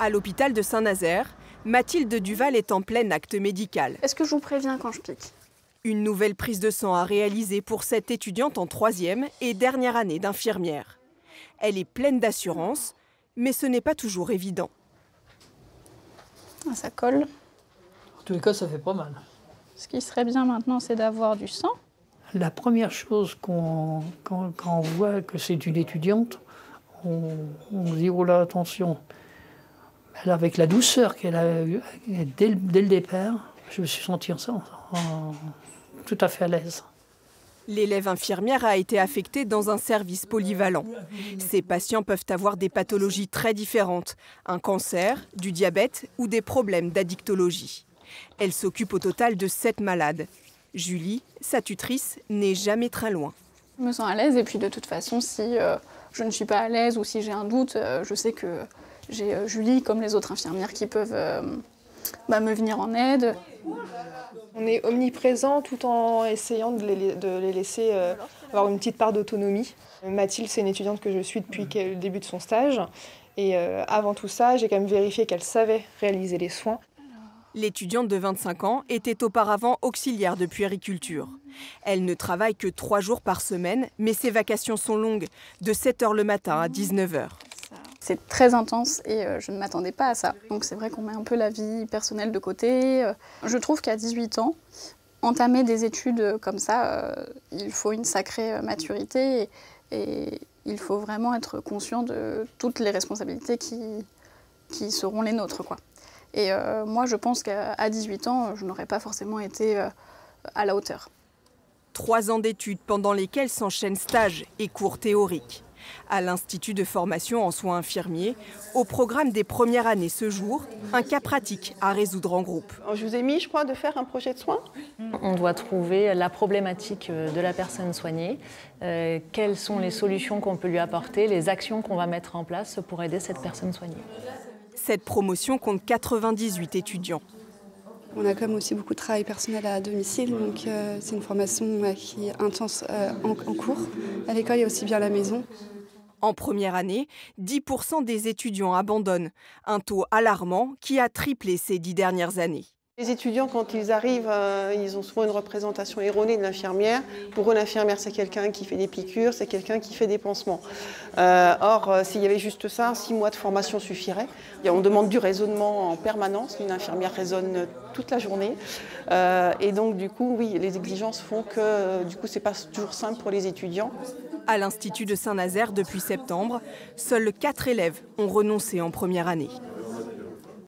À l'hôpital de Saint-Nazaire, Mathilde Duval est en plein acte médical. Est-ce que je vous préviens quand je pique? Une nouvelle prise de sang à réaliser pour cette étudiante en 3e et dernière année d'infirmière. Elle est pleine d'assurance, mais ce n'est pas toujours évident. Ça colle. En tous les cas, ça fait pas mal. Ce qui serait bien maintenant, c'est d'avoir du sang. La première chose quand on voit que c'est une étudiante, on se dit, oh là, attention. Elle, avec la douceur qu'elle a eue dès le départ, je me suis senti tout à fait à l'aise. L'élève infirmière a été affectée dans un service polyvalent. Ces patients peuvent avoir des pathologies très différentes, un cancer, du diabète ou des problèmes d'addictologie. Elle s'occupe au total de 7 malades. Julie, sa tutrice, n'est jamais très loin. Je me sens à l'aise et puis de toute façon, si je ne suis pas à l'aise ou si j'ai un doute, je sais que j'ai Julie comme les autres infirmières qui peuvent me venir en aide. On est omniprésent tout en essayant de les laisser avoir une petite part d'autonomie. Mathilde, c'est une étudiante que je suis depuis le début de son stage. Et avant tout ça, j'ai quand même vérifié qu'elle savait réaliser les soins. L'étudiante de 25 ans était auparavant auxiliaire de puériculture. Elle ne travaille que 3 jours par semaine, mais ses vacations sont longues, de 7 h le matin à 19 h. C'est très intense et je ne m'attendais pas à ça. Donc c'est vrai qu'on met un peu la vie personnelle de côté. Je trouve qu'à 18 ans, entamer des études comme ça, il faut une sacrée maturité et il faut vraiment être conscient de toutes les responsabilités qui seront les nôtres, quoi. Et moi, je pense qu'à 18 ans, je n'aurais pas forcément été à la hauteur. 3 ans d'études pendant lesquels s'enchaînent stages et cours théoriques. À l'Institut de formation en soins infirmiers, au programme des premières années ce jour, un cas pratique à résoudre en groupe. Je vous ai mis, je crois, de faire un projet de soins. On doit trouver la problématique de la personne soignée, quelles sont les solutions qu'on peut lui apporter, les actions qu'on va mettre en place pour aider cette personne soignée. Cette promotion compte 98 étudiants. On a quand même aussi beaucoup de travail personnel à domicile, donc c'est une formation qui est intense en cours, à l'école et aussi bien à la maison. En première année, 10% des étudiants abandonnent, un taux alarmant qui a triplé ces 10 dernières années. Les étudiants, quand ils arrivent, ils ont souvent une représentation erronée de l'infirmière. Pour eux, l'infirmière, c'est quelqu'un qui fait des piqûres, c'est quelqu'un qui fait des pansements. Or, s'il y avait juste ça, 6 mois de formation suffirait. On demande du raisonnement en permanence. Une infirmière raisonne toute la journée. Et donc, du coup, oui, les exigences font que du coup, c'est pas toujours simple pour les étudiants. À l'Institut de Saint-Nazaire, depuis septembre, seuls 4 élèves ont renoncé en première année.